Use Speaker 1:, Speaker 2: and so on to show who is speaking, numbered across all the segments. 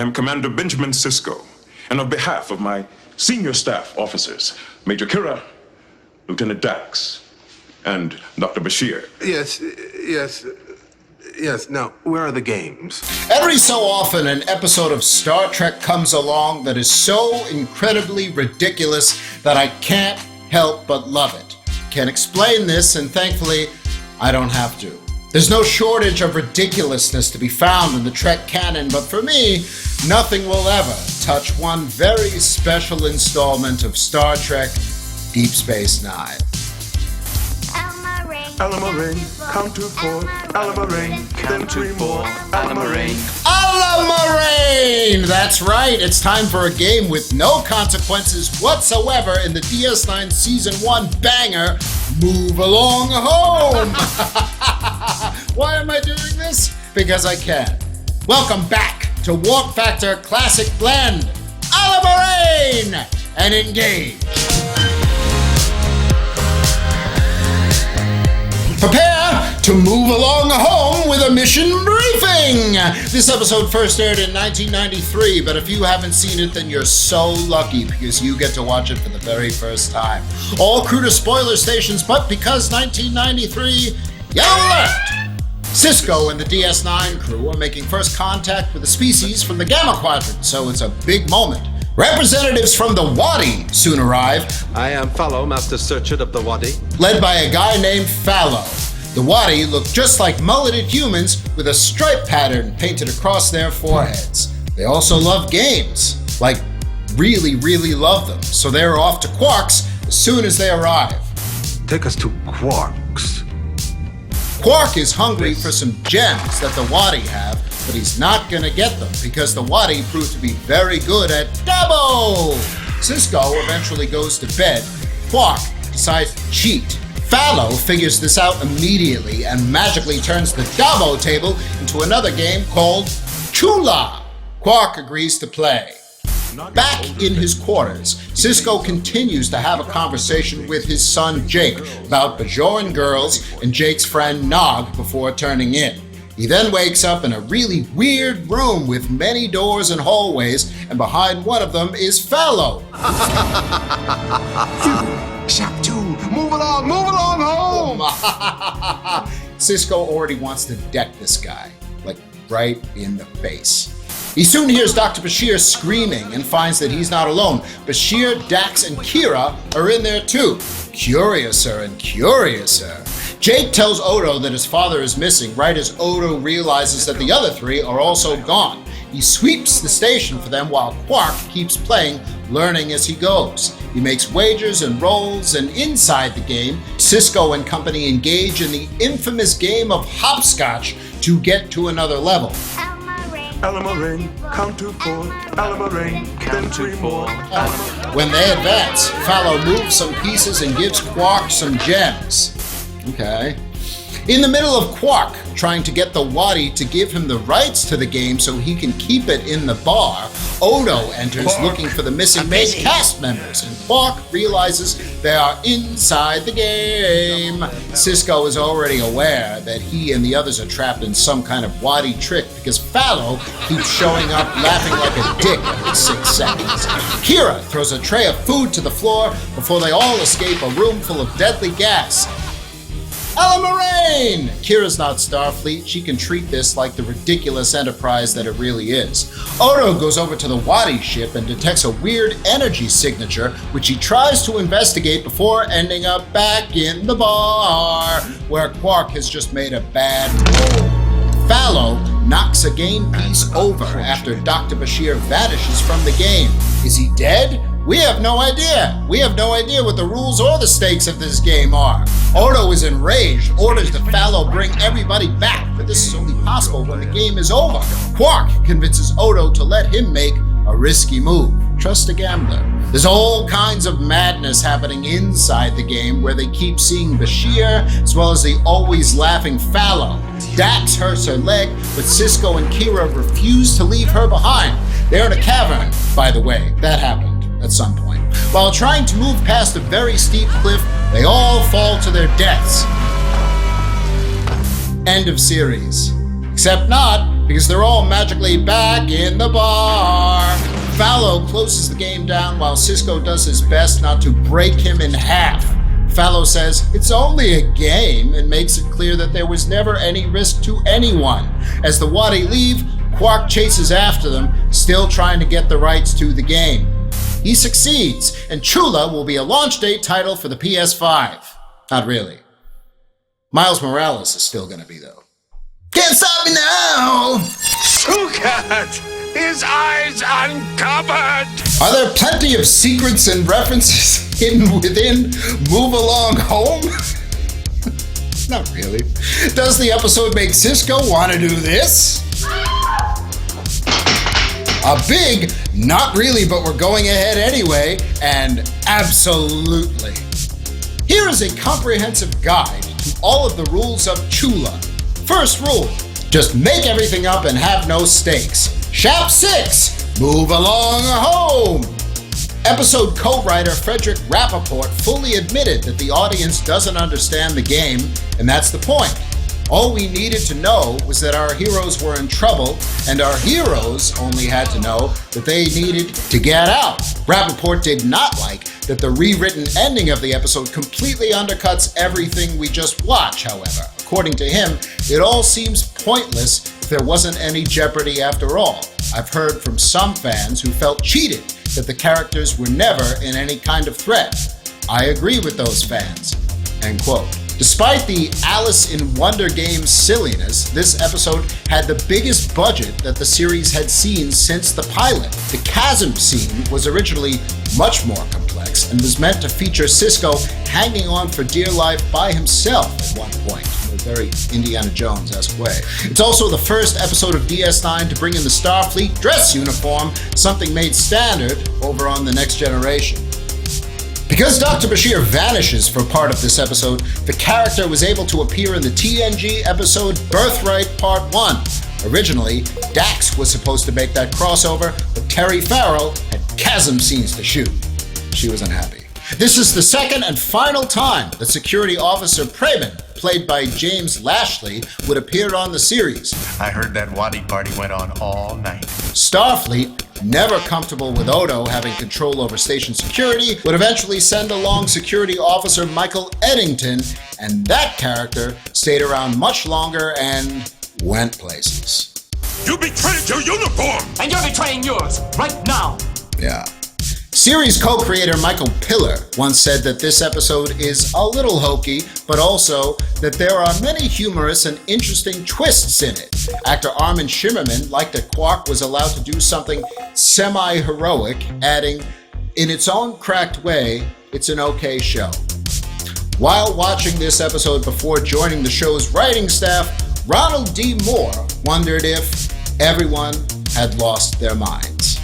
Speaker 1: I am Commander Benjamin Sisko, and on behalf of my senior staff officers, Major Kira, Lieutenant Dax, and Dr. Bashir.
Speaker 2: Yes, now, where are the games?
Speaker 3: Every so often, an episode of Star Trek comes along that is so incredibly ridiculous that I can't help but love it. Can't explain this, and thankfully, I don't have to. There's no shortage of ridiculousness to be found in the Trek canon, but for me, nothing will ever touch one very special installment of Star Trek Deep Space Nine.
Speaker 1: Alla Maraine, count to 4. Alla Maraine, then 3 more. Alla Maraine.
Speaker 3: Alla Maraine! That's right, it's time for a game with no consequences whatsoever in the DS9 Season 1 banger, Move Along Home! Why am I doing this? Because I can. Welcome back to Warp Factor Classic Blend, Alla Maraine! And engage! Prepare to move along home with a mission briefing! This episode first aired in 1993, but if you haven't seen it, then you're so lucky because you get to watch it for the very first time. All crew to spoiler stations, but because 1993, yellow alert! Sisko and the DS9 crew are making first contact with a species from the Gamma Quadrant, so it's a big moment. Representatives from the Wadi soon arrive.
Speaker 2: I am Falow, Master Searcher of the Wadi.
Speaker 3: Led by a guy named Falow. The Wadi look just like mulleted humans with a stripe pattern painted across their foreheads. They also love games. Like, really, really love them. So they're off to Quark's as soon as they arrive.
Speaker 2: Take us to Quark's.
Speaker 3: Quark is hungry for some gems that the Wadi have, but he's not gonna get them because the Wadi proved to be very good at Dabo! Sisko eventually goes to bed. Quark decides to cheat. Falow figures this out immediately and magically turns the Dabo table into another game called Chula. Quark agrees to play. Back in his quarters, Sisko continues to have a conversation with his son Jake about Bajoran girls and Jake's friend Nog before turning in. He then wakes up in a really weird room with many doors and hallways, and behind one of them is Falow.
Speaker 2: Shap, move along home!
Speaker 3: Sisko already wants to deck this guy, like right in the face. He soon hears Dr. Bashir screaming and finds that he's not alone. Bashir, Dax, and Kira are in there too. Curiouser and curiouser. Jake tells Odo that his father is missing right as Odo realizes that the other three are also gone. He sweeps the station for them while Quark keeps playing, learning as he goes. He makes wagers and rolls, and inside the game, Sisko and company engage in the infamous game of hopscotch to get to another level.
Speaker 1: Alla Maraine, count to 4. Alla Maraine, then 3 more.
Speaker 3: When they advance, Falow moves some pieces and gives Quark some gems. Okay. In the middle of Quark trying to get the Wadi to give him the rights to the game so he can keep it in the bar, Odo enters looking for the missing main cast members, and Quark realizes they are inside the game. Sisko is already aware that he and the others are trapped in some kind of Wadi trick because Falow keeps showing up laughing like a dick every 6 seconds. Kira throws a tray of food to the floor before they all escape a room full of deadly gas. Alla Maraine! Kira's not Starfleet. She can treat this like the ridiculous enterprise that it really is. Odo goes over to the Wadi ship and detects a weird energy signature, which he tries to investigate before ending up back in the bar, where Quark has just made a bad roll. Falow knocks a game piece over after Dr. Bashir vanishes from the game. Is he dead? We have no idea. We have no idea what the rules or the stakes of this game are. Odo is enraged, orders that Falow bring everybody back, but this is only possible when the game is over. Quark convinces Odo to let him make a risky move. Trust a gambler. There's all kinds of madness happening inside the game where they keep seeing Bashir as well as the always laughing Falow. Dax hurts her leg, but Sisko and Kira refuse to leave her behind. They're in a cavern, by the way. That happened at some point. While trying to move past a very steep cliff, they all fall to their deaths. End of series. Except not, because they're all magically back in the bar. Falow closes the game down while Sisko does his best not to break him in half. Falow says it's only a game and makes it clear that there was never any risk to anyone. As the Wadi leave, Quark chases after them, still trying to get the rights to the game. He succeeds, and Chula will be a launch date title for the PS5. Not really. Miles Morales is still gonna be, though. Can't stop me now!
Speaker 4: Look at his eyes uncovered!
Speaker 3: Are there plenty of secrets and references hidden within Move Along Home? Not really. Does the episode make Sisko want to do this? A big, not really, but we're going ahead anyway, and absolutely. Here is a comprehensive guide to all of the rules of Chula. First rule, just make everything up and have no stakes. Shap 6, move along home. Episode co-writer Frederick Rappaport fully admitted that the audience doesn't understand the game, and that's the point. All we needed to know was that our heroes were in trouble, and our heroes only had to know that they needed to get out. Rappaport did not like that the rewritten ending of the episode completely undercuts everything we just watched, however. According to him, it all seems pointless if there wasn't any jeopardy after all. I've heard from some fans who felt cheated that the characters were never in any kind of threat. I agree with those fans. End quote. Despite the Alice in Wonder Games silliness, this episode had the biggest budget that the series had seen since the pilot. The chasm scene was originally much more complex and was meant to feature Sisko hanging on for dear life by himself at one point, in a very Indiana Jones-esque way. It's also the first episode of DS9 to bring in the Starfleet dress uniform, something made standard over on The Next Generation. Because Dr. Bashir vanishes for part of this episode, the character was able to appear in the TNG episode Birthright Part 1. Originally, Dax was supposed to make that crossover, but Terry Farrell had chasm scenes to shoot. She was unhappy. This is the second and final time that Security Officer Preben, played by James Lashley, would appear on the series.
Speaker 4: I heard that Wadi party went on all night.
Speaker 3: Starfleet, never comfortable with Odo having control over station security, would eventually send along Security Officer Michael Eddington, and that character stayed around much longer and went places.
Speaker 4: You betrayed your uniform!
Speaker 5: And you're betraying yours, right now!
Speaker 3: Yeah. Series co-creator Michael Piller once said that this episode is a little hokey, but also that there are many humorous and interesting twists in it. Actor Armin Shimmerman liked that Quark was allowed to do something semi-heroic, adding, "In its own cracked way, it's an okay show." While watching this episode before joining the show's writing staff, Ronald D. Moore wondered if everyone had lost their minds.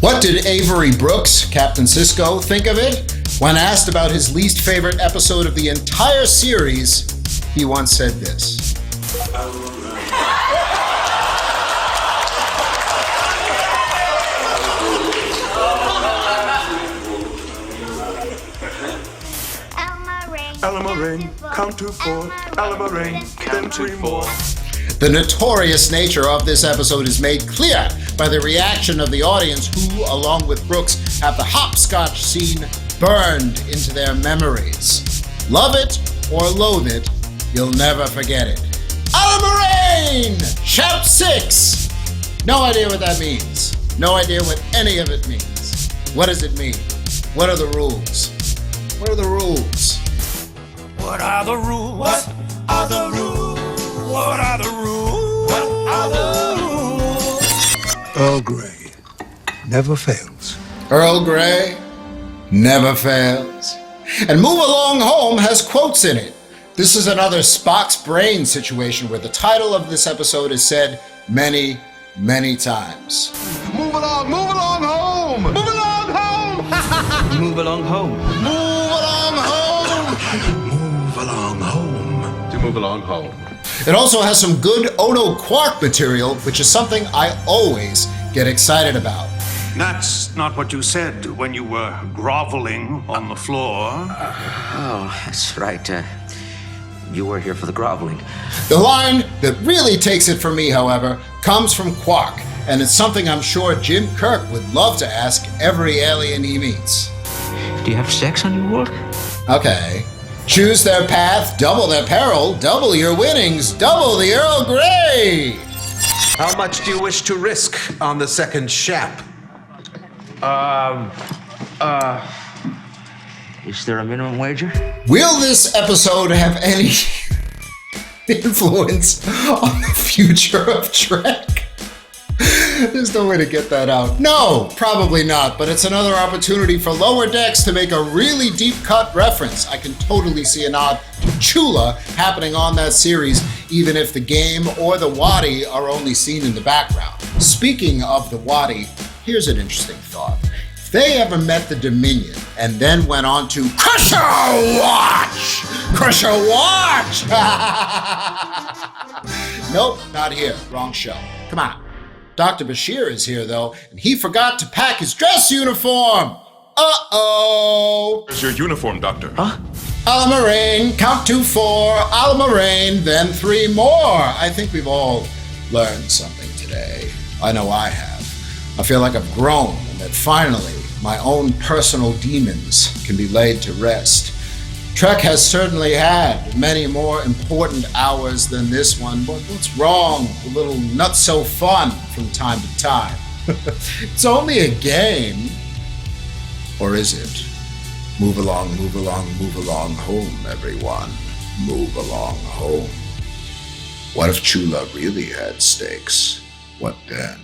Speaker 3: What did Avery Brooks, Captain Sisko, think of it? When asked about his least favorite episode of the entire series, he once said this.
Speaker 1: Alla Maraine, count to 4. Alla Maraine, then 3 more.
Speaker 3: The notorious nature of this episode is made clear by the reaction of the audience who, along with Brooks, have the hopscotch scene burned into their memories. Love it or loathe it, you'll never forget it. Alla Maraine! Shap 6! No idea what that means. No idea what any of it means. What does it mean? What are the rules? What are the rules?
Speaker 5: What are the rules? What are the rules? What are the rules? What are the rules?
Speaker 2: Earl Grey never fails.
Speaker 3: Earl Grey never fails. And Move Along Home has quotes in it. This is another Spock's brain situation where the title of this episode is said many, many times.
Speaker 2: Move along home! Move along home!
Speaker 5: Move along home.
Speaker 3: Move along home!
Speaker 2: Move along home. To move along home.
Speaker 3: It also has some good Odo Quark material, which is something I always get excited about.
Speaker 4: That's not what you said when you were groveling on the floor.
Speaker 6: Oh, that's right. You were here for the groveling.
Speaker 3: The line that really takes it from me, however, comes from Quark, and it's something I'm sure Jim Kirk would love to ask every alien he meets.
Speaker 6: Do you have sex on your world?
Speaker 3: Okay. Choose their path, double their peril, double your winnings, double the Earl Grey!
Speaker 2: How much do you wish to risk on the second Shap?
Speaker 6: Is there a minimum wager?
Speaker 3: Will this episode have any influence on the future of Trek? There's no way to get that out. No, probably not, but it's another opportunity for Lower Decks to make a really deep cut reference. I can totally see a nod to Chula happening on that series, even if the game or the Wadi are only seen in the background. Speaking of the Wadi, here's an interesting thought. If they ever met the Dominion and then went on to Crusher Watch! Crusher Watch! Nope, not here. Wrong show. Come on. Dr. Bashir is here, though, and he forgot to pack his dress uniform! Uh-oh!
Speaker 1: Where's your uniform, Doctor?
Speaker 6: Huh?
Speaker 3: Alla Maraine, count to 4, Alla Maraine, then 3 more. I think we've all learned something today. I know I have. I feel like I've grown, and that finally my own personal demons can be laid to rest. Trek has certainly had many more important hours than this one, but what's wrong? A little not so fun from time to time. It's only a game. Or is it? Move along, move along, move along home, everyone. Move along home. What if Chula really had stakes? What then?